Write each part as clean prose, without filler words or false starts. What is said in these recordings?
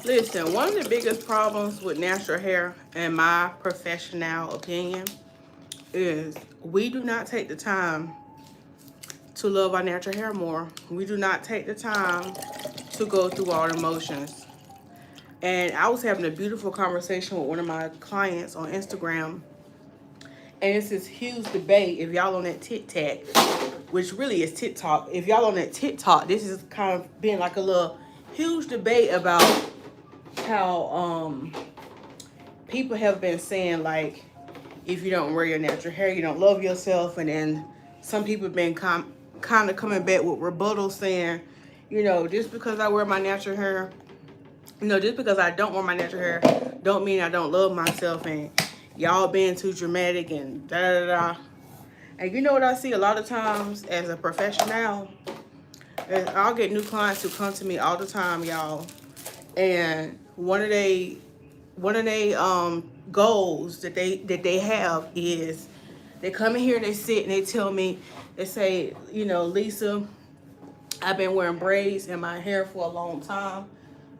Listen, one of the biggest problems with natural hair, in my professional opinion, is we do not take the time to love our natural hair more. We do not take the time to go through all the motions. And I was having a beautiful conversation with one of my clients on Instagram, and it's this huge debate. If y'all on that TikTok, which really is TikTok, if y'all on that TikTok, this is kind of being like a little huge debate about how people have been saying, like, if you don't wear your natural hair, you don't love yourself. And then some people have been kind of coming back with rebuttals saying, just because I wear my natural hair, just because I don't wear my natural hair, don't mean I don't love myself, and y'all being too dramatic and da da da. And you know what I see a lot of times as a professional? I'll get new clients who come to me all the time, y'all. And one of they goals that they have is they come in here and they sit and they tell me, they say, Lisa, I've been wearing braids in my hair for a long time.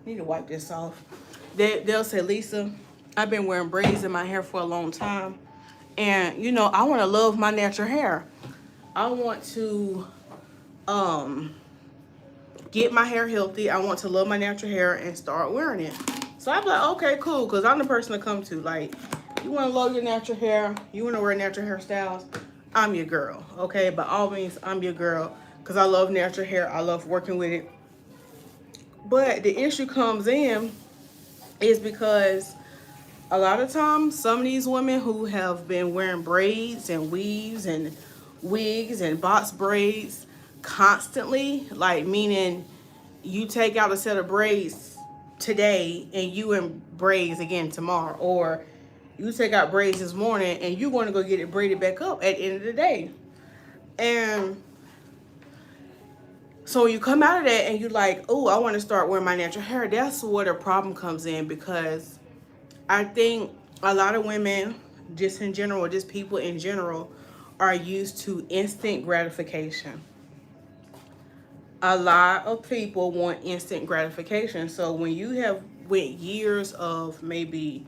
I need to wipe this off. They'll say, Lisa, I've been wearing braids in my hair for a long time. And, I want to love my natural hair. I want to get my hair healthy. I want to love my natural hair and start wearing it. So I'm like, okay, cool, because I'm the person to come to. Like, you want to love your natural hair, you want to wear natural hairstyles, I'm your girl, okay? By all means, I'm your girl, because I love natural hair. I love working with it. But the issue comes in is because a lot of times, some of these women who have been wearing braids and weaves and wigs and box braids constantly, like, meaning you take out a set of braids today and you in braids again tomorrow, or you take out braids this morning and you want to go get it braided back up at the end of the day. And so you come out of that and you're like, oh, I want to start wearing my natural hair. That's where the problem comes in, because I think a lot of women, just in general, just people in general, are used to instant gratification. A lot of people want instant gratification. So when you have went years of maybe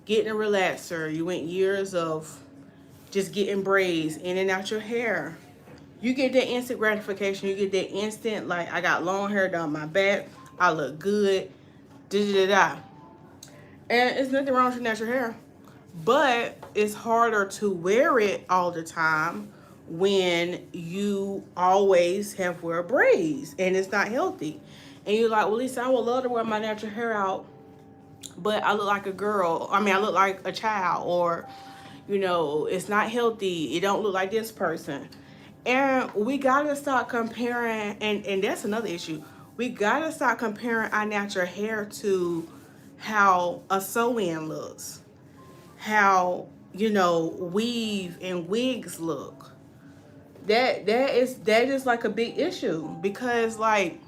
getting a relaxer, you went years of just getting braids in and out your hair, you get that instant gratification. You get that instant, like, I got long hair down my back, I look good, da-da-da-da. And it's nothing wrong with your natural hair, but it's harder to wear it all the time when you always have wear braids, and it's not healthy. And you're like, well, Lisa, I would love to wear my natural hair out, but I look like a girl. I mean, I look like a child, or, it's not healthy. It don't look like this person. And we gotta start comparing, and that's another issue. We gotta start comparing our natural hair to how a sew-in looks, how, weave and wigs look. That is like a big issue, because, like,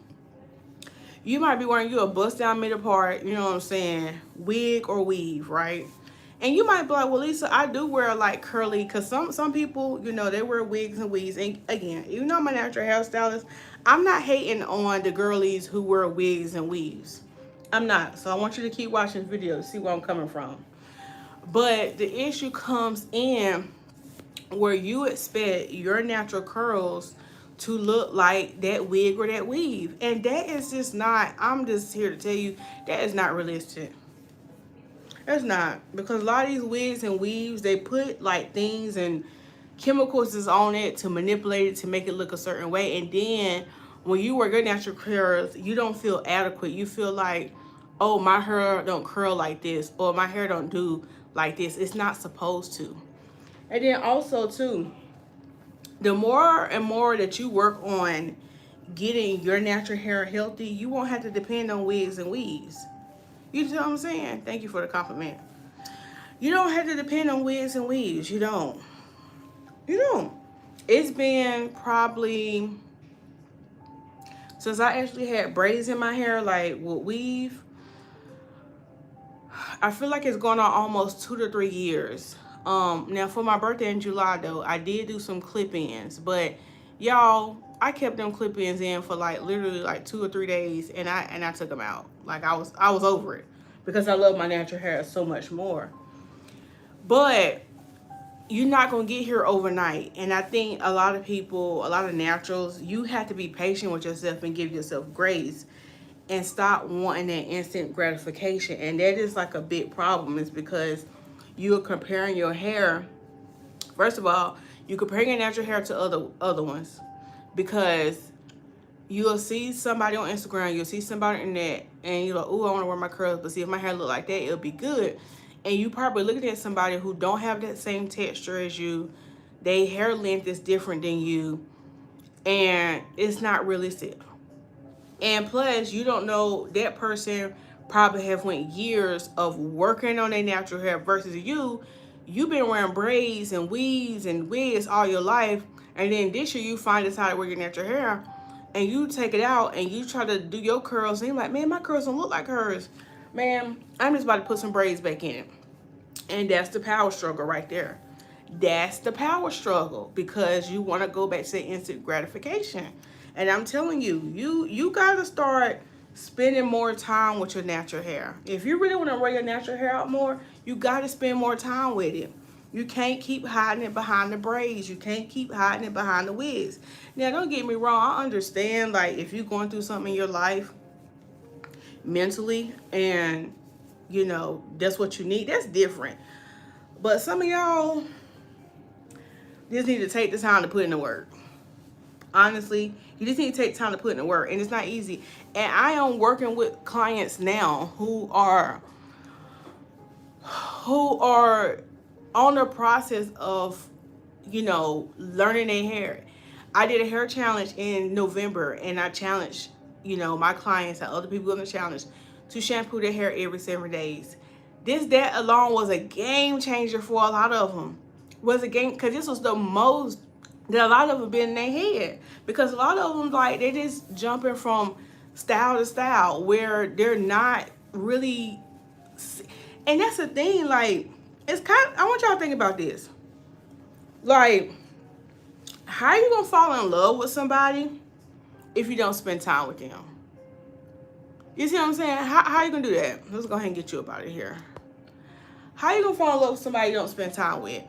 you might be wearing you a bust down middle part, you know what I'm saying, wig or weave, right? And you might be like, well, Lisa, I do wear like curly, because some people, they wear wigs and weaves. And again, I'm a natural hairstylist. I'm not hating on the girlies who wear wigs and weaves. I'm not. So I want you to keep watching this video to see where I'm coming from. But the issue comes in where you expect your natural curls to look like that wig or that weave. And that is just not, I'm just here to tell you, that is not realistic. It's not, because a lot of these wigs and weaves, they put like things and chemicals is on it to manipulate it to make it look a certain way. And then when you wear your natural curls, you don't feel adequate. You feel like, oh, my hair don't curl like this, or my hair don't do like this. It's not supposed to. And then also too, the more and more that you work on getting your natural hair healthy, you won't have to depend on wigs and weaves. You see what I'm saying? Thank you for the compliment. You don't have to depend on wigs and weaves. You don't. It's been probably, since I actually had braids in my hair, like with weave, I feel like it's going on almost 2 to 3 years. Now for my birthday in July though, I did do some clip-ins, but y'all, I kept them clip-ins in for like literally like 2 or 3 days, and I took them out. Like I was over it because I love my natural hair so much more. But you're not gonna get here overnight, and I think a lot of people, a lot of naturals, you have to be patient with yourself and give yourself grace and stop wanting that instant gratification. And that is like a big problem, is because you're comparing your hair. First of all, you compare your natural hair to other ones, because you'll see somebody on Instagram, you'll see somebody on the net, and you're like, oh, I want to wear my curls, but see, if my hair look like that, it'll be good. And you probably looking at somebody who don't have that same texture as you, their hair length is different than you, and it's not realistic. And plus, you don't know, that person probably have went years of working on their natural hair versus you. You've been wearing braids and weaves and wigs all your life, and then this year you find this how to wear your natural hair, and you take it out and you try to do your curls, and you're like, man, my curls don't look like hers. Man, I'm just about to put some braids back in it. And that's the power struggle right there. That's the power struggle, because you want to go back to instant gratification. And I'm telling you, you got to start spending more time with your natural hair. If you really want to wear your natural hair out more, you got to spend more time with it. You can't keep hiding it behind the braids. You can't keep hiding it behind the wigs. Now, don't get me wrong. I understand, like, if you're going through something in your life mentally and, you know, that's what you need, that's different. But some of y'all just need to take the time to put in the work. Honestly, you just need to take time to put in the work, and it's not easy. And I am working with clients now who are on the process of, you know, learning their hair. I did a hair challenge in November, and I challenged, you know, my clients and other people in the challenge to shampoo their hair every 7 days. That alone was a game changer for a lot of them. Was a game, because this was the most that a lot of them been in their head, because a lot of them, like, they just jumping from style to style where they're not really. And that's the thing, like, it's kind of, I want y'all to think about this. Like, how you gonna fall in love with somebody if you don't spend time with them? You see what I'm saying? How you gonna do that? Let's go ahead and get you up out of here. How you gonna fall in love with somebody you don't spend time with?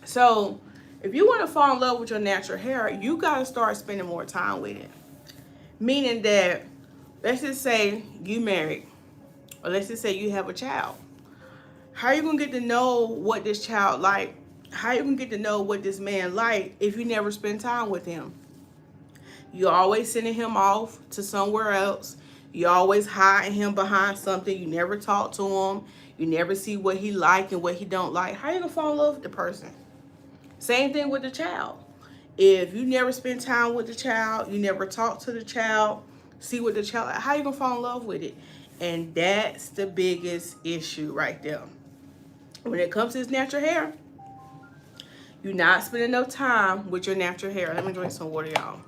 So, if you want to fall in love with your natural hair, you gotta start spending more time with it. Meaning that, let's just say you married, or let's just say you have a child. How are you gonna get to know what this child like? How are you gonna get to know what this man like if you never spend time with him? You're always sending him off to somewhere else. You always hiding him behind something. You never talk to him. You never see what he like and what he don't like. How are you gonna fall in love with the person? Same thing with the child. If you never spend time with the child, you never talk to the child, see what the child, how you gonna fall in love with it? And that's the biggest issue right there. When it comes to this natural hair, you're not spending enough time with your natural hair. Let me drink some water, y'all.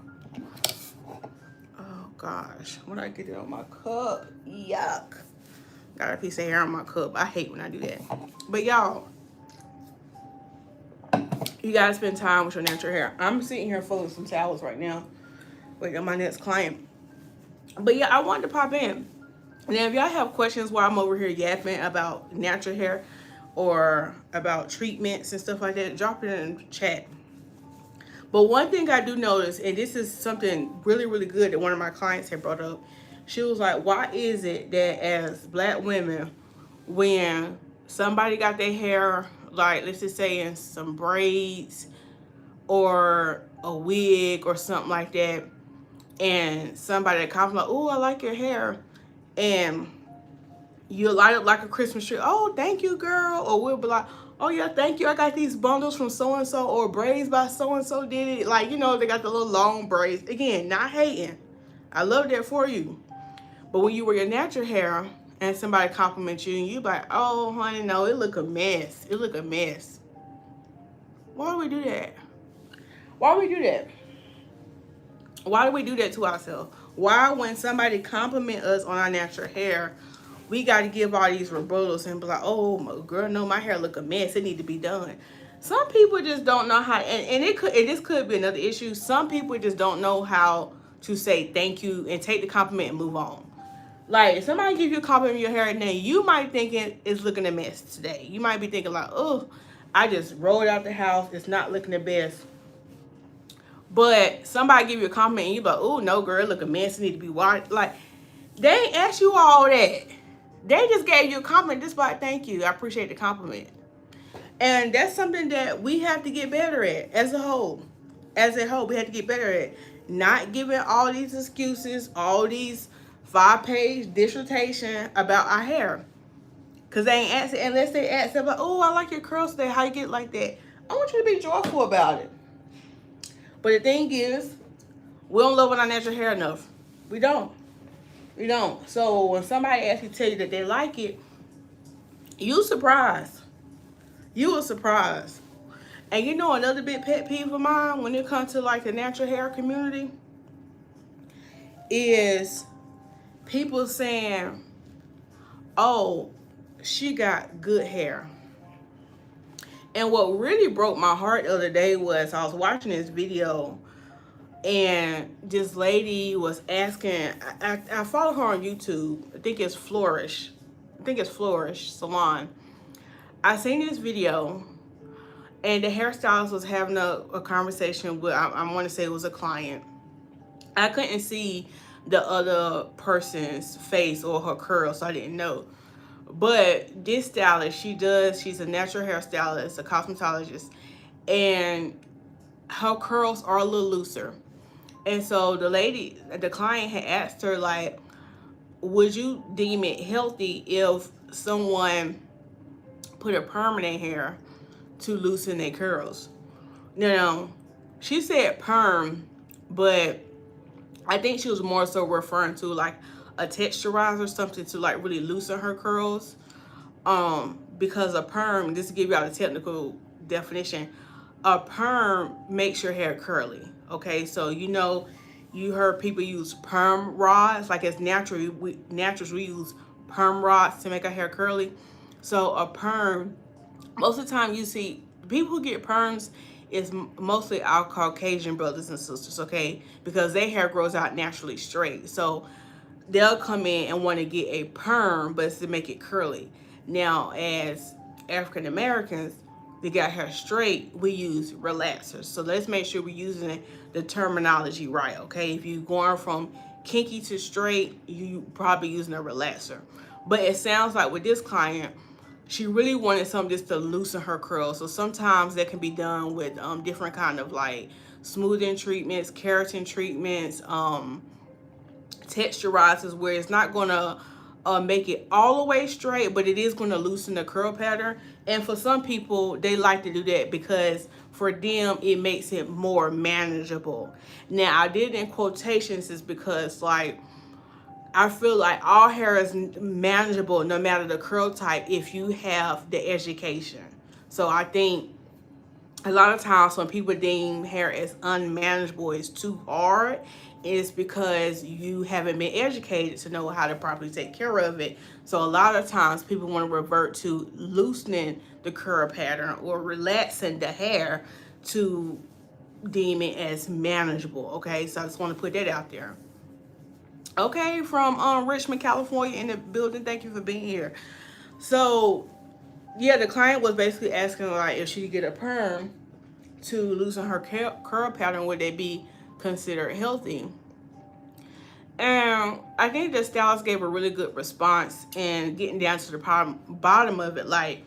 Oh gosh, when I get it on my cup, yuck. Got a piece of hair on my cup. I hate when I do that. But y'all, you gotta spend time with your natural hair. I'm sitting here folding some towels right now, waiting on my next client. But yeah, I wanted to pop in. Now, if y'all have questions while I'm over here yapping about natural hair or about treatments and stuff like that, drop it in the chat. But one thing I do notice, and this is something really, really good that one of my clients had brought up, she was like, why is it that as black women, when somebody got their hair, like, let's just say in some braids or a wig or something like that, and somebody that comes like, oh, I like your hair, and you light up like a Christmas tree, oh, thank you, girl, or we'll be like, oh yeah, thank you, I got these bundles from so-and-so, or braids by so-and-so did it, like, you know, they got the little long braids. Again, not hating, I love that for you. But when you wear your natural hair and somebody compliments you and you like, oh, honey, no, it look a mess. It look a mess. Why do we do that? Why do we do that? Why do we do that to ourselves? Why, when somebody compliment us on our natural hair, we got to give all these rebuttals and be like, oh, girl, no, my hair look a mess. It need to be done. Some people just don't know how, and this could be another issue. Some people just don't know how to say thank you and take the compliment and move on. Like, if somebody gives you a compliment on your hair, now you might think it's looking a mess today. You might be thinking like, oh, I just rolled out the house. It's not looking the best. But somebody give you a compliment and you like, oh, no, girl, look a mess. It need to be washed. Like, they ain't asked you all that. They just gave you a compliment just like, thank you. I appreciate the compliment. And that's something that we have to get better at as a whole. As a whole, we have to get better at not giving all these excuses, all these 5-page dissertation about our hair. Because they ain't asking, unless they ask about, oh, I like your curls today. How you get like that? I want you to be joyful about it. But the thing is, we don't love our natural hair enough. We don't. We don't. So when somebody actually tell you that they like it, you surprised. You were surprised. And you know another big pet peeve of mine when it comes to like the natural hair community is people saying, oh, she got good hair. And what really broke my heart the other day was I was watching this video and this lady was asking, I follow her on YouTube. I think it's Flourish Salon. I seen this video and the hairstylist was having a conversation with, I want to say it was a client. I couldn't see the other person's face or her curls, so I didn't know. But this stylist, she's a natural hairstylist, a cosmetologist, and her curls are a little looser. And so the client had asked her, like, would you deem it healthy if someone put a perm in hair to loosen their curls? Now, she said perm, but I think she was more so referring to like a texturizer, something to like really loosen her curls. Because a perm, just to give y'all a technical definition, a perm makes your hair curly. Okay, so you heard people use perm rods, like as naturals we use perm rods to make our hair curly. So a perm, most of the time you see people who get perms is mostly our Caucasian brothers and sisters, okay? Because their hair grows out naturally straight. So they'll come in and want to get a perm, but it's to make it curly. Now, as African Americans, they got hair straight, we use relaxers. So let's make sure we're using the terminology right, okay? If you're going from kinky to straight, you probably using a relaxer. But it sounds like with this client, she really wanted something just to loosen her curls. So sometimes that can be done with different kind of like smoothing treatments, keratin treatments, texturizers, where it's not gonna make it all the way straight, but it is gonna loosen the curl pattern. And for some people, they like to do that because for them, it makes it more manageable. Now, I did in quotations is because like, I feel like all hair is manageable no matter the curl type if you have the education. So I think a lot of times when people deem hair as unmanageable, it's too hard, it's because you haven't been educated to know how to properly take care of it. So a lot of times people want to revert to loosening the curl pattern or relaxing the hair to deem it as manageable. Okay, so I just want to put that out there. Okay, from Richmond, California in the building. Thank you for being here. So yeah, the client was basically asking like if she could get a perm to loosen her curl pattern, would they be considered healthy? And I think the stylist gave a really good response and getting down to the bottom of it, like,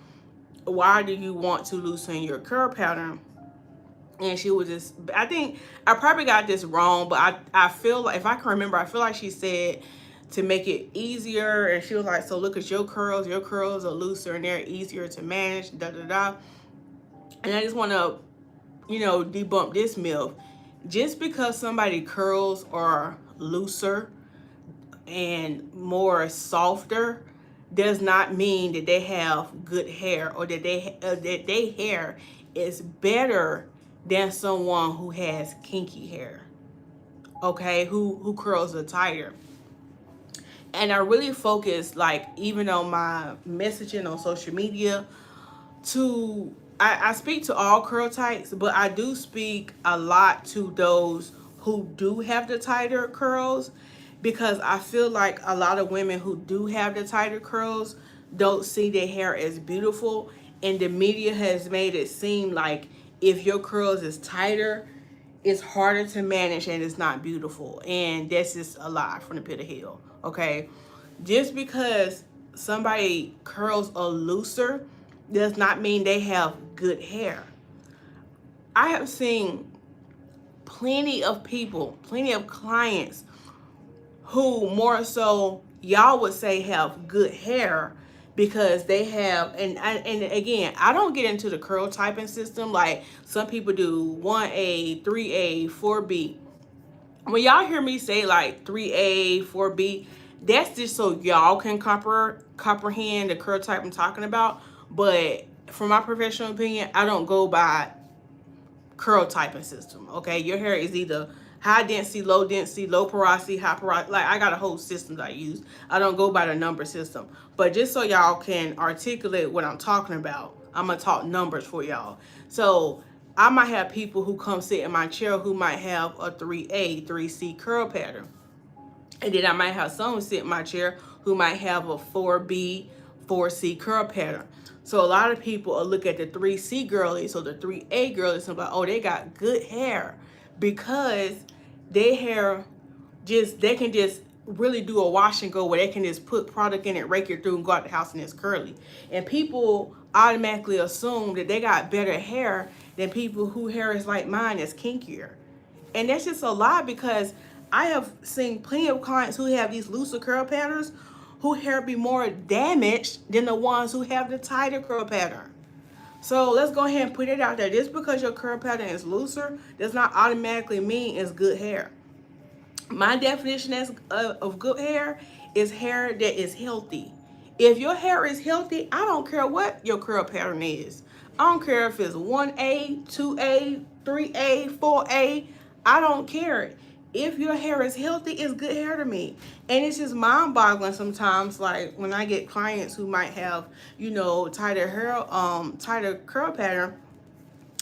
why do you want to loosen your curl pattern? And she was just, I think I probably got this wrong, but I feel like, if I can remember, I feel like she said to make it easier. And she was like, so look at your curls are looser and they're easier to manage, da da da. And I just want to, debunk this myth. Just because somebody curls are looser and more softer does not mean that they have good hair or that their hair is better than someone who has kinky hair, okay, who curls are tighter. And I really focus, like, even on my messaging on social media, to I speak to all curl types, but I do speak a lot to those who do have the tighter curls, because I feel like a lot of women who do have the tighter curls don't see their hair as beautiful, and the media has made it seem like if your curls is tighter, it's harder to manage and it's not beautiful. And that's just a lie from the pit of hell. Okay, just because somebody curls are looser does not mean they have good hair. I have seen plenty of people, plenty of clients who more so y'all would say have good hair because they have, and again, I don't get into the curl typing system like some people do, 1A, 3A, 4B. When y'all hear me say like 3A, 4B, that's just so y'all can comprehend the curl type I'm talking about. But from my professional opinion, I don't go by curl typing system. Okay, your hair is either high density, low porosity, high porosity. Like, I got a whole system that I use. I don't go by the number system. But just so y'all can articulate what I'm talking about, I'm gonna talk numbers for y'all. So I might have people who come sit in my chair who might have a 3A, 3C curl pattern. And then I might have someone sit in my chair who might have a 4B, 4C curl pattern. So a lot of people will look at the 3C girlies or the 3A girlies and be like, oh, they got good hair, because their hair they can just really do a wash and go where they can just put product in it, rake it through, and go out the house and it's curly. And people automatically assume that they got better hair than people whose hair is like mine, is kinkier. And that's just a lie, because I have seen plenty of clients who have these looser curl patterns who hair be more damaged than the ones who have the tighter curl pattern. So let's go ahead and put it out there. Just because your curl pattern is looser does not automatically mean it's good hair. My definition of good hair is hair that is healthy. If your hair is healthy, I don't care what your curl pattern is. I don't care if it's 1A, 2A, 3A, 4A. I don't care. If your hair is healthy, it's good hair to me. And it's just mind-boggling sometimes, like when I get clients who might have, tighter hair, tighter curl pattern,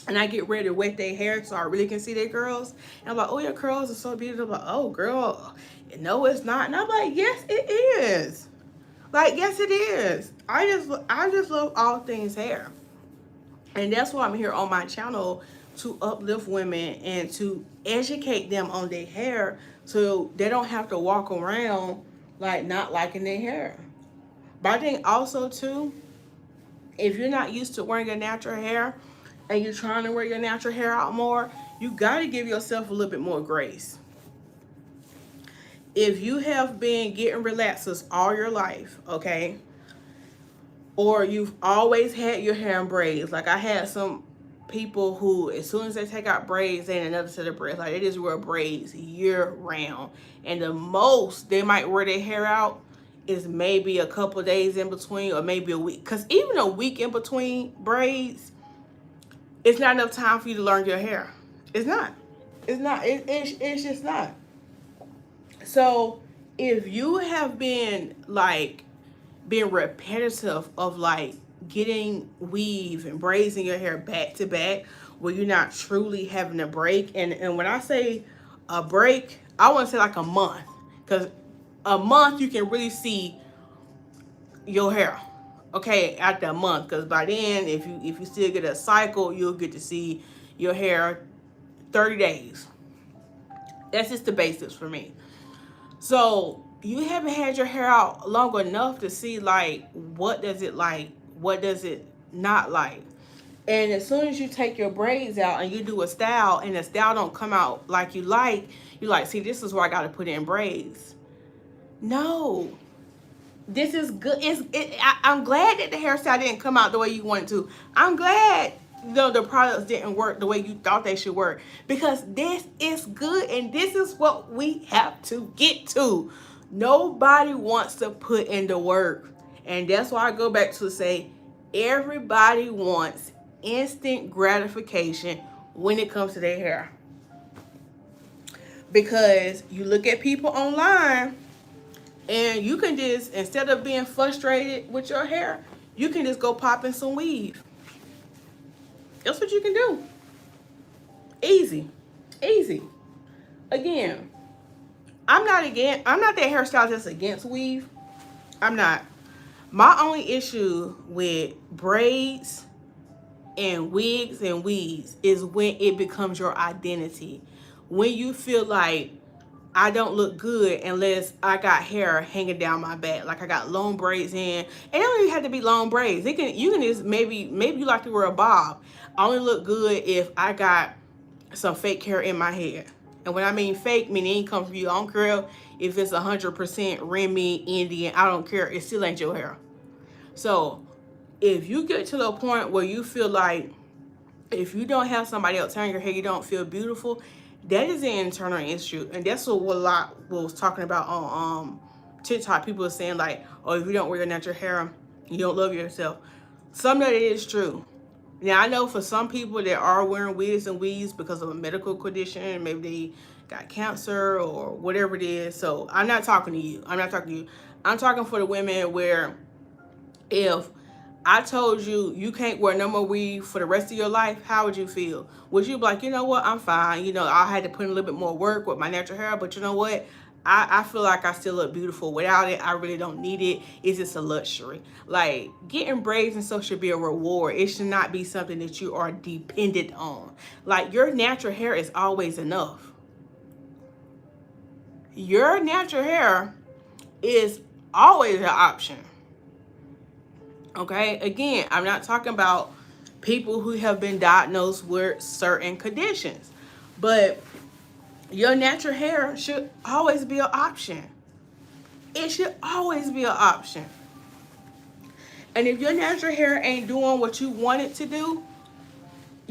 and I get ready to wet their hair so I really can see their curls. And I'm like, oh, your curls are so beautiful. I'm like, oh, girl, no, it's not. And I'm like, yes, it is. Like, yes, it is. I just love all things hair. And that's why I'm here on my channel, to uplift women and to educate them on their hair so they don't have to walk around like not liking their hair. But I think also too, if you're not used to wearing your natural hair and you're trying to wear your natural hair out more, you got to give yourself a little bit more grace. If you have been getting relaxers all your life, okay, or you've always had your hair in braids, like I had some people who, as soon as they take out braids, they need another set of braids. Like, they just wear braids year round, and the most they might wear their hair out is maybe a couple of days in between, or maybe a week. Because even a week in between braids, it's not enough time for you to learn your hair. It's not. It's not. It's just not. So if you have been like being repetitive of like getting weave and braids in your hair back to back, where you're not truly having a break, and when I say a break, I want to say like a month, because a month you can really see your hair, okay, after a month, because by then, if you still get a cycle, you'll get to see your hair 30 days. That's just the basics for me. So you haven't had your hair out long enough to see like what does it like, what does it not like. And as soon as you take your braids out and you do a style and the style don't come out like you like, you're like, see, this is where I got to put in braids. No, this is good. I'm glad that the hairstyle didn't come out the way you wanted to. I'm glad the products didn't work the way you thought they should work, because this is good, and this is what we have to get to. Nobody wants to put in the work, and that's why I go back to say everybody wants instant gratification when it comes to their hair. Because you look at people online, and you can just, instead of being frustrated with your hair, you can just go pop in some weave. That's what you can do. Easy. Easy. Again, I'm not that hairstylist that's against weave. I'm not. My only issue with braids and wigs and weaves is when it becomes your identity. When you feel like I don't look good unless I got hair hanging down my back, like I got long braids in. And it don't even have to be long braids. You can just maybe you like to wear a bob. I only look good if I got some fake hair in my head. And when I mean fake, meaning it ain't come from you. I don't care if it's 100% Remy, Indian. I don't care. It still ain't your hair. So if you get to the point where you feel like if you don't have somebody else tearing your hair, you don't feel beautiful, that is an internal issue. And that's what a lot was talking about on TikTok. People are saying like, oh, if you don't wear your natural hair, you don't love yourself. Some of that is true. Now, I know for some people that are wearing wigs and weaves because of a medical condition, maybe they got cancer or whatever it is. So I'm not talking to you. I'm talking for the women where if I told you you can't wear no more weave for the rest of your life, how would you feel? Would you be like, you know what, I'm fine. You know, I had to put in a little bit more work with my natural hair, but you know what? I feel like I still look beautiful without it. I really don't need it. It's just a luxury. Like, getting braids and stuff should be a reward. It should not be something that you are dependent on. Like, your natural hair is always enough. Your natural hair is always an option. Okay, again, I'm not talking about people who have been diagnosed with certain conditions, but your natural hair should always be an option. It should always be an option. And if your natural hair ain't doing what you want it to do,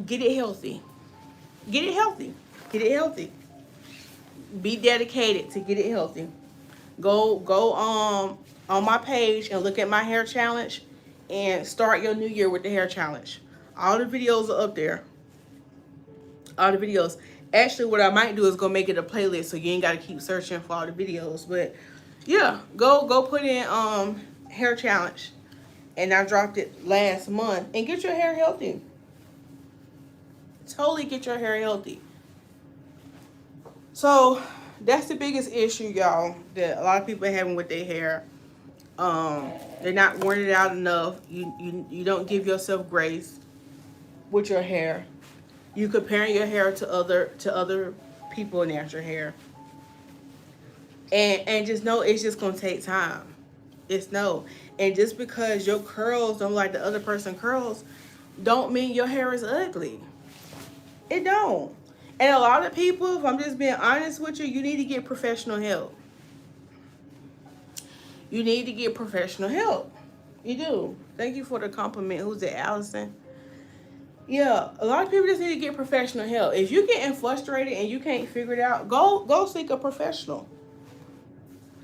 get it healthy. Get it healthy. Get it healthy. Be dedicated to get it healthy. Go on my page and look at my hair challenge and start your new year with the hair challenge. All the videos are up there. All the videos. Actually, what I might do is go make it a playlist so you ain't got to keep searching for all the videos. But yeah, go put in hair challenge. And I dropped it last month. And get your hair healthy. Totally get your hair healthy. So that's the biggest issue, y'all, that a lot of people are having with their hair. They're not wearing it out enough. You don't give yourself grace with your hair. You comparing your hair to other people natural hair. And just know it's just gonna take time. And just because your curls don't like the other person's curls, don't mean your hair is ugly. It don't. And a lot of people, if I'm just being honest with you, you need to get professional help. You need to get professional help. You do. Thank you for the compliment. Who's it, Allison? Yeah, a lot of people just need to get professional help. If you're getting frustrated and you can't figure it out, go seek a professional.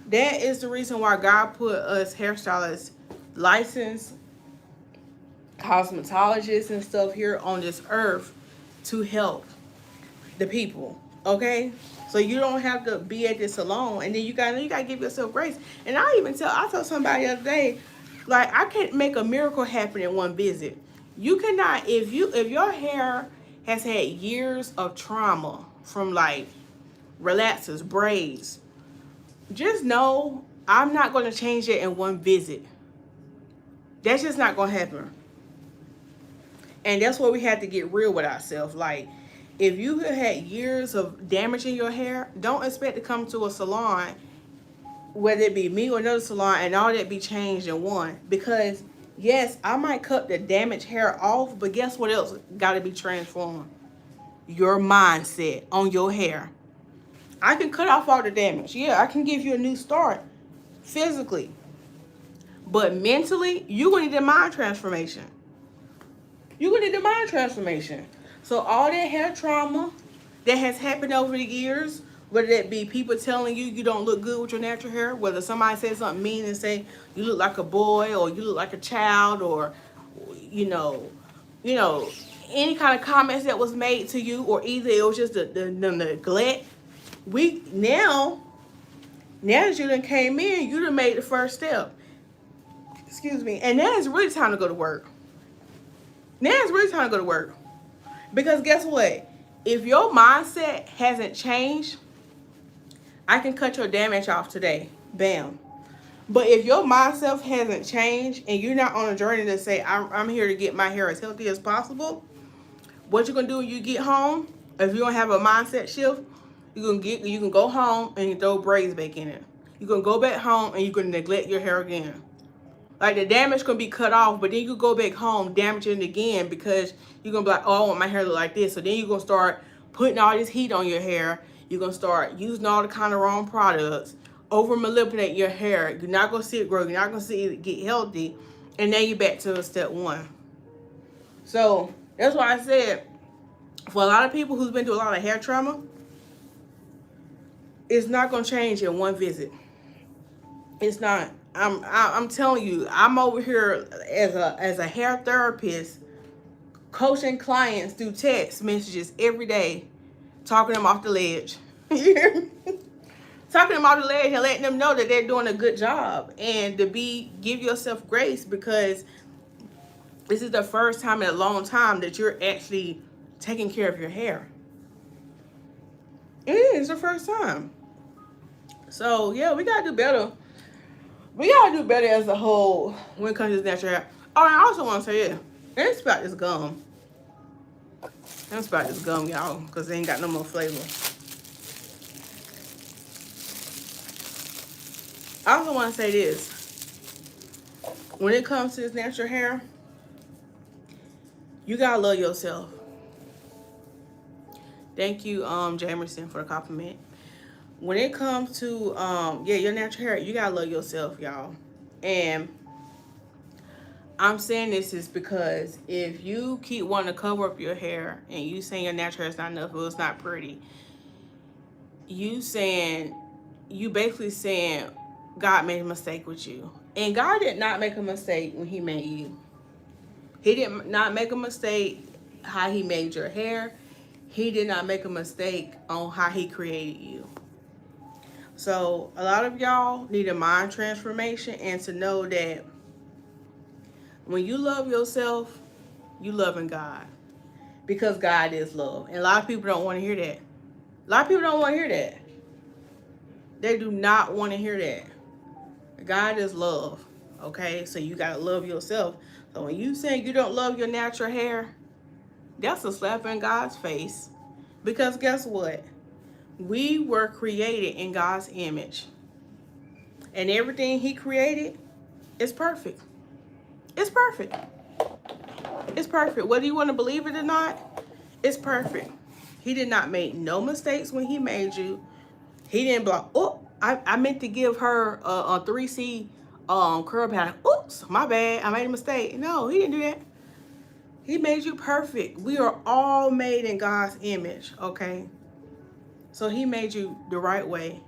That is the reason why God put us hairstylists, licensed cosmetologists and stuff here on this earth to help the people. Okay? So you don't have to be at this alone, and then you gotta give yourself grace. And I told somebody the other day, like, I can't make a miracle happen in one visit. You cannot, if your hair has had years of trauma from like relaxers, braids, just know I'm not going to change it in one visit. That's just not going to happen. And that's where we have to get real with ourselves. Like, if you have had years of damage in your hair, don't expect to come to a salon, whether it be me or another salon, and all that be changed in one. Because, yes, I might cut the damaged hair off, but guess what else got to be transformed? Your mindset on your hair. I can cut off all the damage. Yeah, I can give you a new start physically. But mentally, you're going to need a mind transformation. You're going to need a mind transformation. So all that hair trauma that has happened over the years, whether that be people telling you don't look good with your natural hair, whether somebody says something mean and say you look like a boy or you look like a child, or you know, any kind of comments that was made to you, or either it was just the neglect. Now that you done came in, you done made the first step. Excuse me. And now it's really time to go to work. Now it's really time to go to work. Because guess what? If your mindset hasn't changed, I can cut your damage off today. Bam. But if your mindset hasn't changed and you're not on a journey to say, I'm here to get my hair as healthy as possible, what you're going to do when you get home, if you don't have a mindset shift, you can go home and you throw braids back in it. You're going to go back home and you're going to neglect your hair again. Like the damage gonna be cut off, but then you go back home, damaging it again because you're gonna be like, oh, I want my hair to look like this. So then you're gonna start putting all this heat on your hair. You're gonna start using all the kind of wrong products, over manipulate your hair. You're not gonna see it grow. You're not gonna see it get healthy, and then you're back to step one. So that's why I said, for a lot of people who's been through a lot of hair trauma, it's not gonna change in one visit. It's not. I'm telling you, I'm over here as a hair therapist, coaching clients through text messages every day, talking them off the ledge. Talking them off the ledge and letting them know that they're doing a good job, and to give yourself grace, because this is the first time in a long time that you're actually taking care of your hair. It is the first time. So yeah, we gotta do better. We gotta do better as a whole when it comes to this natural hair. Oh, and I also want to say, let's about this gum. Let's about this gum, y'all, because they ain't got no more flavor. I also want to say this. When it comes to this natural hair, you gotta love yourself. Thank you, Jamerson, for the compliment. When it comes to your natural hair, you gotta love yourself, y'all. And I'm saying this is because if you keep wanting to cover up your hair and you saying your natural hair is not enough, or it's not pretty, you basically saying God made a mistake with you. And God did not make a mistake when he made you. He did not make a mistake how he made your hair. He did not make a mistake on how he created you. So a lot of y'all need a mind transformation, and to know that when you love yourself, you loving God, because God is love. And a lot of people don't want to hear that. A lot of people don't want to hear that. They do not want to hear that. God is love. Okay, so you gotta love yourself. So when you say you don't love your natural hair, that's a slap in God's face. Because guess what? We were created in God's image. And everything he created is perfect. It's perfect. It's perfect. Whether you want to believe it or not, it's perfect. He did not make no mistakes when he made you. He didn't block. Oh, I meant to give her a 3C curl pattern. Oops, my bad. I made a mistake. No, he didn't do that. He made you perfect. We are all made in God's image, okay? So he made you the right way.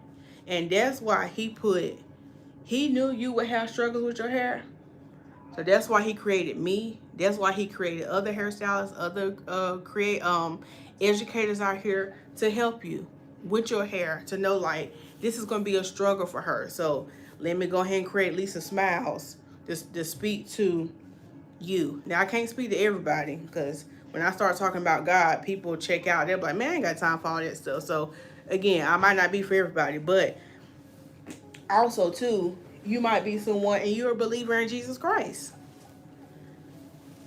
And that's why he knew you would have struggles with your hair. So that's why he created me. That's why he created other hairstylists, other educators out here to help you with your hair, to know like this is going to be a struggle for her. So let me go ahead and create Lisa Smilez to speak to you. Now I can't speak to everybody, because when I start talking about God, people check out. They're like, man, I ain't got time for all that stuff. So again, I might not be for everybody, but also too, you might be someone and you're a believer in Jesus Christ.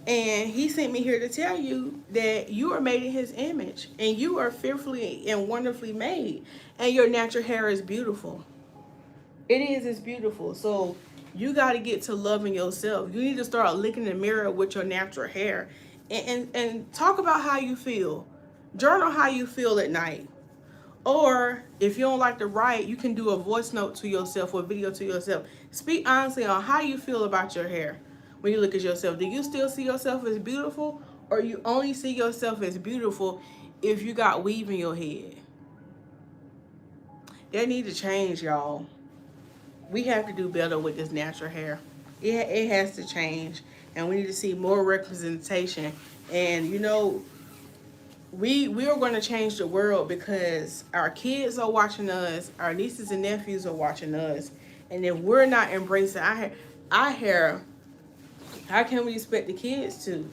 And he sent me here to tell you that you are made in his image, and you are fearfully and wonderfully made, and your natural hair is beautiful. It's beautiful. So you got to get to loving yourself. You need to start looking in the mirror with your natural hair and talk about how you feel. Journal how you feel at night. Or if you don't like to write, you can do a voice note to yourself or video to yourself. Speak honestly on how you feel about your hair when you look at yourself. Do you still see yourself as beautiful, or you only see yourself as beautiful if you got weave in your head? That need to change, y'all. We have to do better with this natural hair. It has to change, and we need to see more representation. And you know, we are going to change the world, because our kids are watching us, our nieces and nephews are watching us, and if we're not embracing our hair, how can we expect the kids to?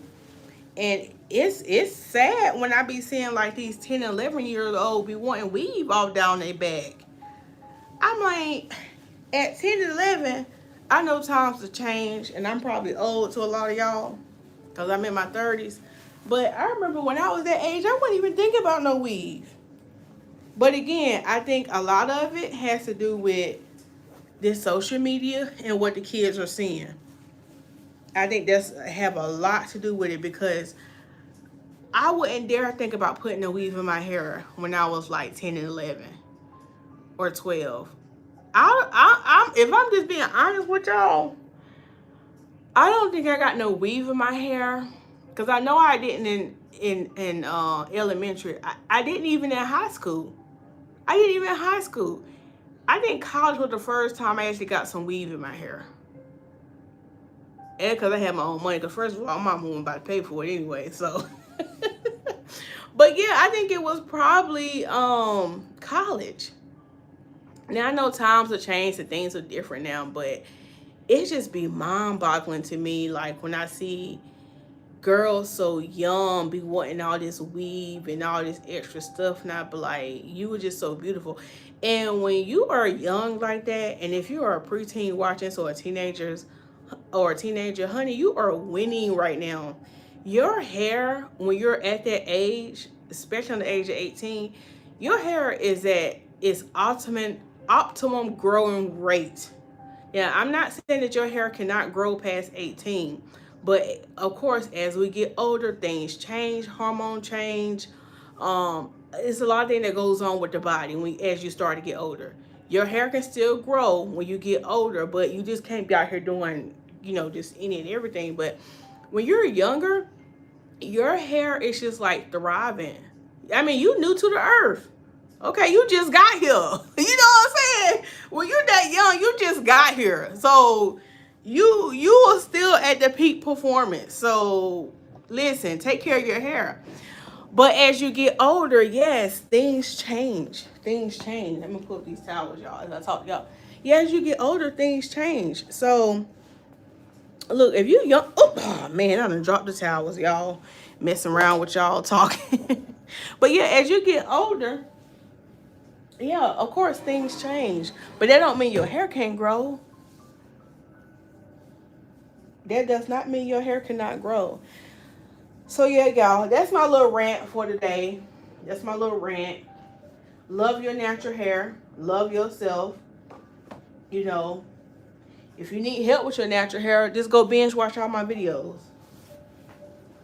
And it's sad when I be seeing like these 10 and 11 years old be wanting weave all down their back. I'm like, at 10 and 11, I know times have changed, and I'm probably old to a lot of y'all because I'm in my 30s. But I remember when I was that age, I wasn't even thinking about no weave. But again, I think a lot of it has to do with this social media and what the kids are seeing. I think that's have a lot to do with it, because I wouldn't dare think about putting a weave in my hair when I was like 10 and 11 or 12. If I'm just being honest with y'all, I don't think I got no weave in my hair, because I know I didn't in elementary. I didn't even in high school. I didn't even in high school. I think college was the first time I actually got some weave in my hair. And because I had my own money, because first of all, my mom wasn't about to pay for it anyway, so. But yeah, I think it was probably college. Now, I know times have changed and things are different now, but it just be mind-boggling to me, like when I see girls so young be wanting all this weave and all this extra stuff, and I be like, you were just so beautiful. And when you are young like that, and if you are a preteen watching, so a teenager, honey, you are winning right now. Your hair, when you're at that age, especially on the age of 18, your hair is at its optimum growing rate. Yeah, I'm not saying that your hair cannot grow past 18, but of course, as we get older, things change, hormone change. It's a lot of things that goes on with the body as you start to get older. Your hair can still grow when you get older, but you just can't be out here doing, just any and everything. But when you're younger, your hair is just like thriving. I mean, you new to the earth. Okay, you just got here. You know what I'm saying? When you're that young, you just got here. So you are still at the peak performance. So listen, take care of your hair. But as you get older, yes, things change. Things change. Let me pull up these towels, y'all, as I talk to y'all. Yeah, as you get older, things change. So look, if you young, oh man, I done dropped the towels, y'all. Messing around with y'all talking. But yeah, as you get older, yeah, of course things change. But that don't mean your hair can't grow. That does not mean your hair cannot grow. So yeah, y'all, that's my little rant for today. That's my little rant. Love your natural hair. Love yourself. If you need help with your natural hair, just go binge watch all my videos.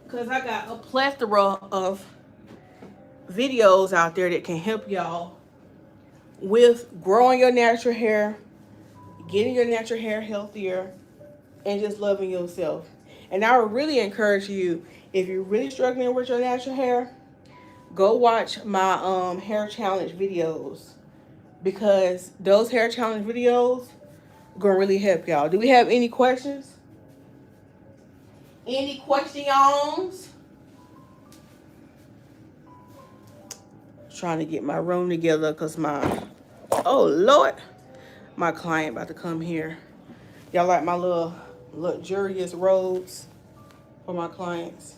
Because I got a plethora of videos out there that can help y'all with growing your natural hair, getting your natural hair healthier, and just loving yourself. And I would really encourage you, if you're really struggling with your natural hair, go watch my hair challenge videos, because those hair challenge videos are gonna really help y'all. Do we have any questions? Any questions? Trying to get my room together because oh Lord, my client about to come here. Y'all like my little luxurious robes for my clients.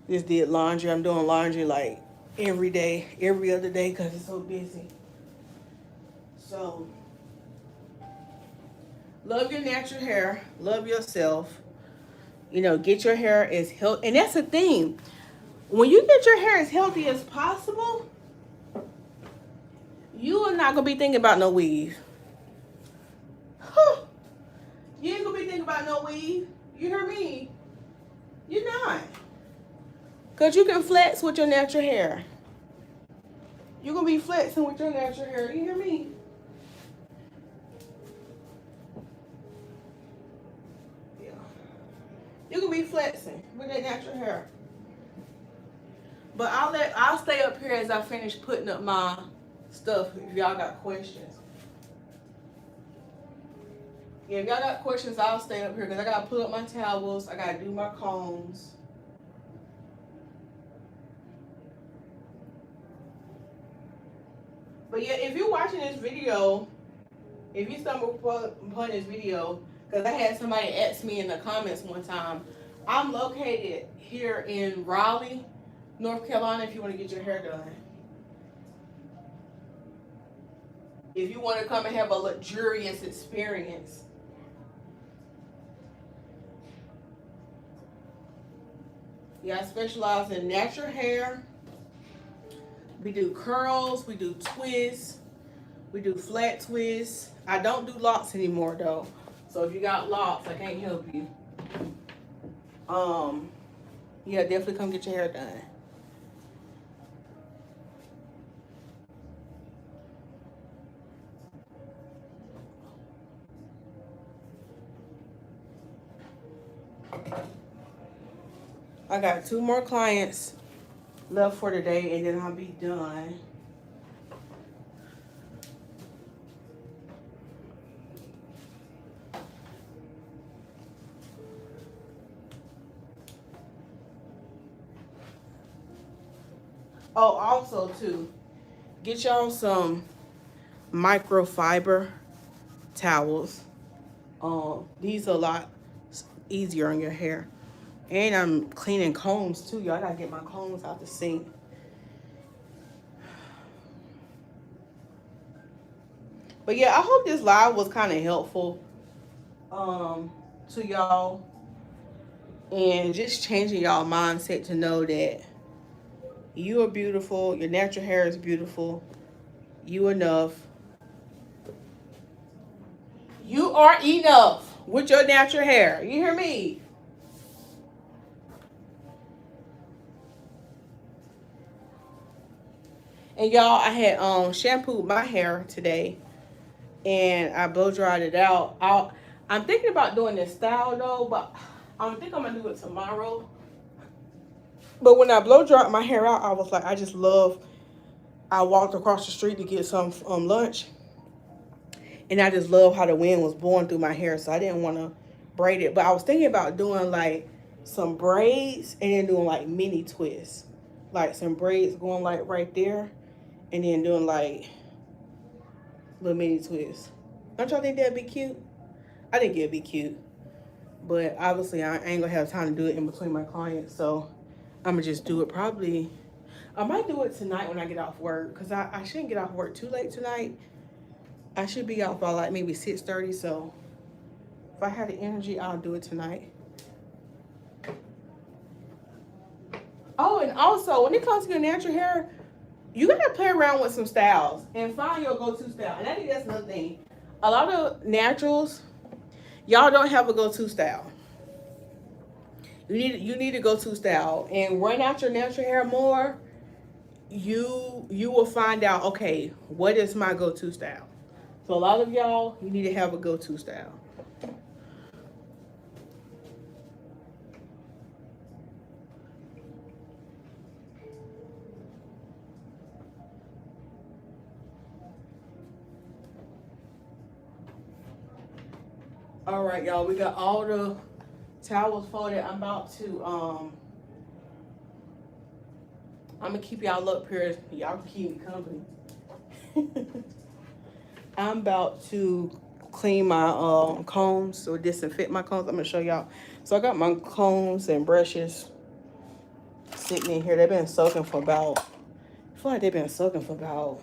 Just did laundry. I'm doing laundry like every day, every other day, because it's so busy. So love your natural hair. Love yourself. Get your hair as healthy. And that's the thing. When you get your hair as healthy as possible, you are not going to be thinking about no weave. You ain't going to be thinking about no weave. You hear me? You're not. Because you can flex with your natural hair. You're going to be flexing with your natural hair. You hear me? Yeah. You're going to be flexing with that natural hair. But I'll stay up here as I finish putting up my stuff if y'all got questions. Yeah, if y'all got questions, I'll stay up here because I got to put up my towels. I got to do my combs. But yeah, if you're watching this video, if you stumble upon this video, because I had somebody ask me in the comments one time, I'm located here in Raleigh, North Carolina, if you want to get your hair done. If you want to come and have a luxurious experience. Yeah, I specialize in natural hair. We do curls, we do twists, we do flat twists. I don't do locks anymore though. So if you got locks, I can't help you. Yeah, definitely come get your hair done. I got 2 more clients left for today and then I'll be done. Oh, also too, get y'all some microfiber towels. These are a lot easier on your hair. And I'm cleaning combs too, y'all. I gotta get my combs out the sink. But yeah, I hope this live was kind of helpful to y'all. And just changing y'all mindset to know that you are beautiful. Your natural hair is beautiful. You enough. You are enough with your natural hair. You hear me? And y'all, I had shampooed my hair today and I blow dried it out. I'm thinking about doing this style though, but I don't think I'm gonna do it tomorrow. But when I blow dried my hair out, I was like, I walked across the street to get some lunch, and I just love how the wind was blowing through my hair, so I didn't want to braid it. But I was thinking about doing like some braids and then doing like mini twists, like some braids going like right there, and then doing like little mini twists. Don't y'all think that'd be cute? I think it'd be cute, but obviously I ain't gonna have time to do it in between my clients, so I'm gonna just do it probably. I might do it tonight when I get off work, because I shouldn't get off work too late tonight. I should be off by like maybe 6:30, so if I had the energy, I'll do it tonight. Oh, and also, when it comes to your natural hair, you gotta play around with some styles and find your go-to style. And I think that's another thing. A lot of naturals, y'all don't have a go-to style. You need a go-to style, and run out your natural hair more. You will find out, okay, what is my go-to style? So a lot of y'all, you need to have a go-to style. All right, y'all, we got all the towels folded. I'm about to I'm gonna keep y'all up here. Y'all can keep me company. I'm about to clean my combs or disinfect my combs. I'm gonna show y'all. So I got my combs and brushes sitting in here. They've been soaking for about, I feel like they've been soaking for about,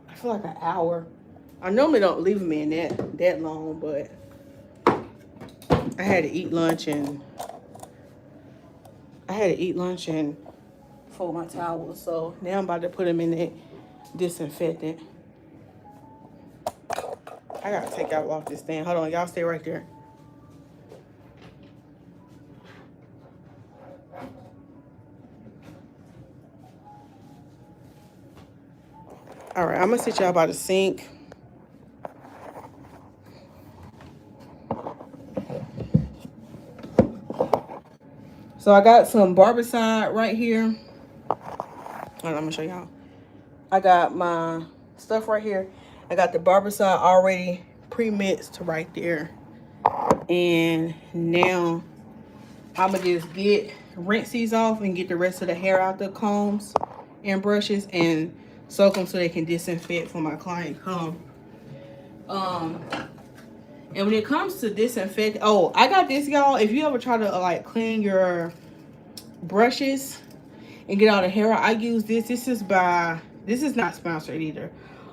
I feel like an hour. I normally don't leave them in that long, but I had to eat lunch and fold my towels. So now I'm about to put them in the disinfectant. I gotta take y'all off this thing. Hold on, y'all stay right there. All right, I'm gonna sit y'all by the sink. So I got some barbicide right here. Hold on, I'm gonna show y'all. I got my stuff right here. I got the barbicide already pre-mixed right there. And now I'm gonna just rinse these off and get the rest of the hair out the combs and brushes and soak them so they can disinfect when my client come. And when it comes to disinfect, oh, I got this, y'all. If you ever try to like clean your brushes and get all the hair out, I use this. This is not sponsored either.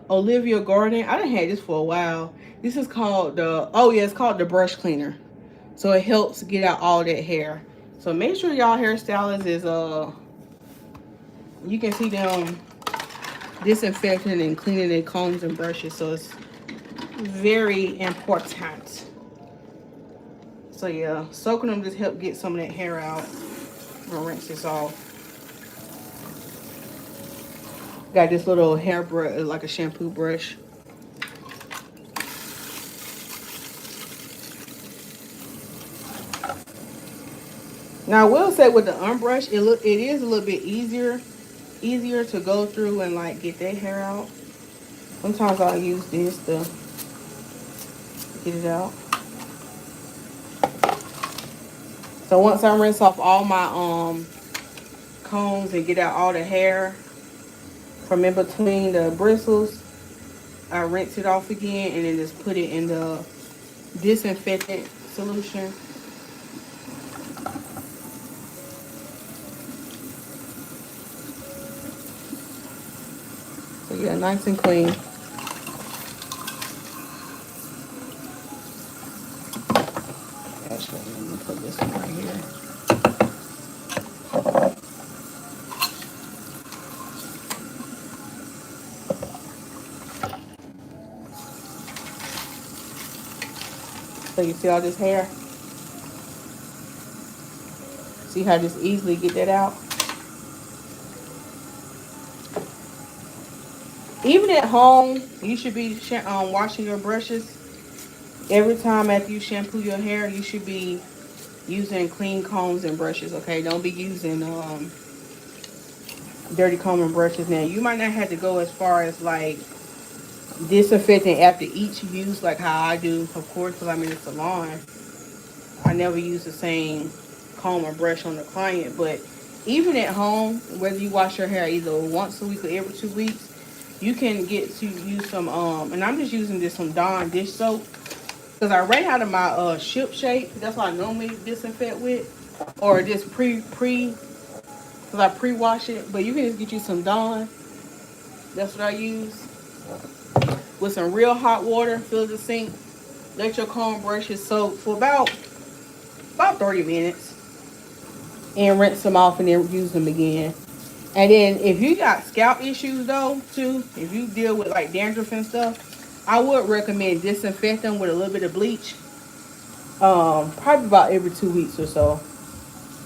Olivia Garden. I done had this for a while. This is called it's called the brush cleaner. So it helps get out all that hair. So make sure y'all hairstylist is you can see them disinfecting and cleaning their combs and brushes. So it's very important. So yeah, soaking them just help get some of that hair out. I'm gonna rinse this off. Got this little hair brush, like a shampoo brush. Now I will say with the unbrush, it is a little bit easier to go through and like get that hair out. Sometimes I'll use this to get it out. So once I rinse off all my combs and get out all the hair from in between the bristles, I rinse it off again and then just put it in the disinfectant solution. So yeah, nice and clean. Actually, let me put this one right here. So you see all this hair? See how I just easily get that out? Even at home, you should be washing your brushes. Every time after you shampoo your hair, you should be using clean combs and brushes, okay? Don't be using dirty comb and brushes. Now, you might not have to go as far as like disinfecting after each use, like how I do, of course, because I'm in the salon. I never use the same comb or brush on the client, but even at home, whether you wash your hair either once a week or every 2 weeks, you can get to use some and I'm just using this some Dawn dish soap because I ran out of my ship shape. That's what I normally disinfect with, or just because I pre-wash it. But you can just get you some Dawn. That's what I use with some real hot water. Fill the sink. Let your comb brushes soak for about 30 minutes. And rinse them off and then use them again. And then if you got scalp issues though, too, if you deal with like dandruff and stuff, I would recommend disinfect them with a little bit of bleach. Probably about every 2 weeks or so.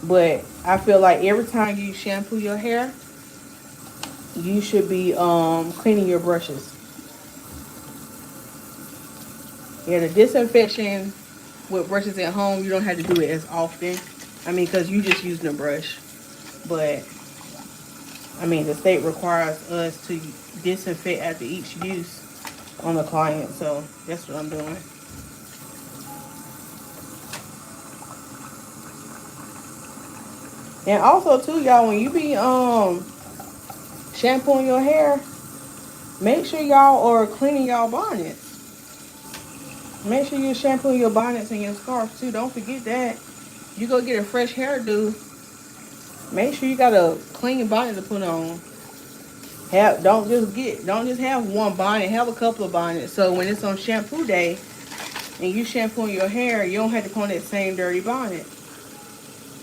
But I feel like every time you shampoo your hair, you should be cleaning your brushes. Yeah, the disinfection with brushes at home, you don't have to do it as often. I mean, because you just using a brush. But I mean, the state requires us to disinfect after each use on the client, so that's what I'm doing. And also, too, y'all, when you be shampooing your hair, make sure y'all are cleaning y'all bonnets. Make sure you're shampooing your bonnets and your scarves too. Don't forget that. You go get a fresh hairdo. Make sure you got a clean bonnet to put on. Don't just have one bonnet. Have a couple of bonnets. So when it's on shampoo day and you shampooing your hair, you don't have to put on that same dirty bonnet.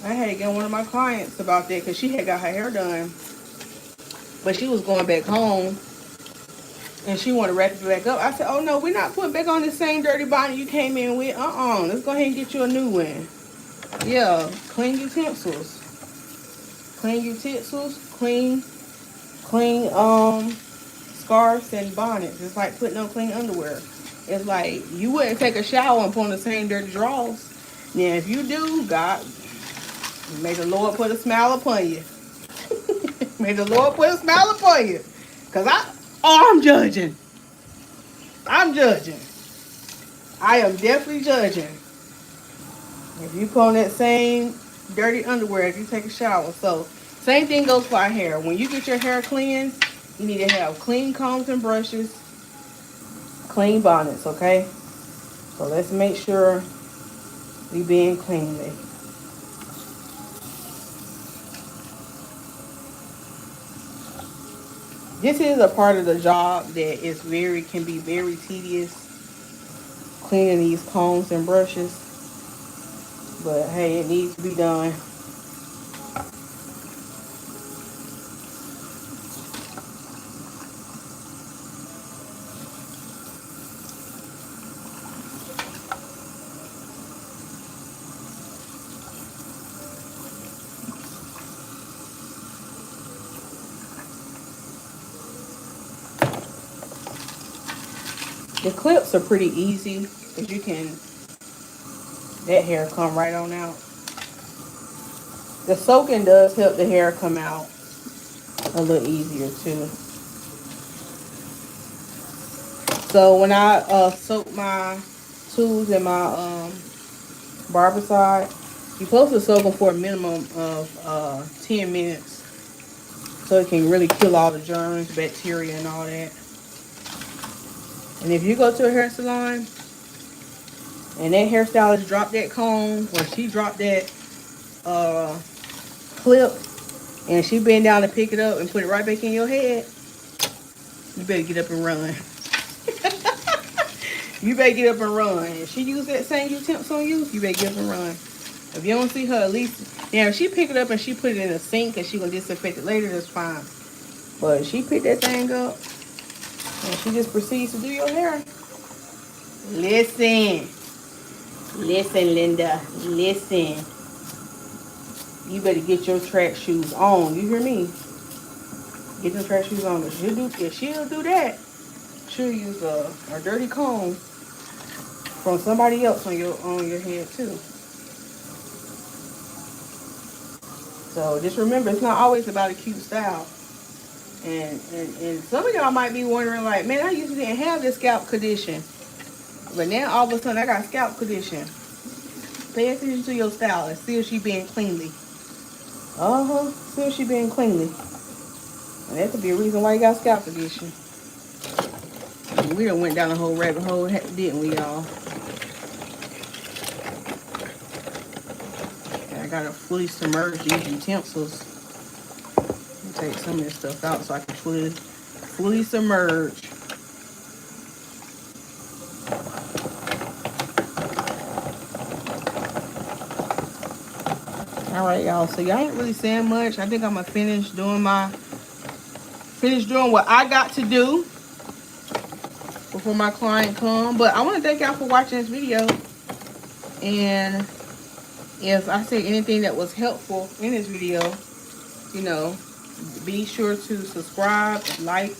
I had to get one of my clients about that because she had got her hair done, but she was going back home and she wanted to wrap it back up. I said, "Oh no, we're not putting back on the same dirty bonnet you came in with. Let's go ahead and get you a new one. Yeah, clean utensils, clean scarves and bonnets. It's like putting on clean underwear. It's like you wouldn't take a shower and put on the same dirty drawers. Now, if you do, God, may the Lord put a smile upon you. May the Lord put a smile upon you. Cause I'm judging. I'm judging. I am definitely judging. If you put on that same dirty underwear, if you take a shower. So, same thing goes for our hair. When you get your hair cleansed, you need to have clean combs and brushes, clean bonnets, okay? So let's make sure we being cleanly. This is a part of the job that can be very tedious, cleaning these combs and brushes. But hey, it needs to be done. The clips are pretty easy because that hair come right on out. The soaking does help the hair come out a little easier too. So when I soak my tools and my barbicide, you're supposed to soak them for a minimum of 10 minutes so it can really kill all the germs, bacteria, and all that. And if you go to a hair salon and that hairstylist dropped that comb or she dropped that clip and she bent down to pick it up and put it right back in your head, you better get up and run. You better get up and run. If she used that same utensils on you, you better get up and run. If you don't see her, at least, if she pick it up and she put it in the sink and she gonna disinfect it later, that's fine. But if she picked that thing up and she just proceeds to do your hair, listen, Linda, listen. You better get your track shoes on. You hear me? Get them track shoes on. If she'll do that, she'll use a dirty comb from somebody else on your head too. So just remember, it's not always about a cute style. And some of y'all might be wondering, like, man, I usually didn't have this scalp condition, but now all of a sudden I got scalp condition. Pay attention to your style and see if she being cleanly. See if she being cleanly. And that could be a reason why you got scalp condition. We done went down a whole rabbit hole, didn't we, y'all? I gotta fully submerge these utensils. Take some of this stuff out so I can fully submerge. All right, y'all. So y'all ain't really saying much. I think I'm gonna finish doing what I got to do before my client come. But I want to thank y'all for watching this video. And if I say anything that was helpful in this video, you know, be sure to subscribe, like,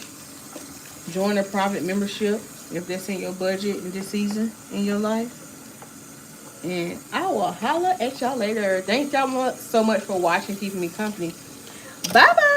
join the private membership if that's in your budget in this season in your life. And I will holler at y'all later. Thank y'all so much for watching, keeping me company. Bye-bye.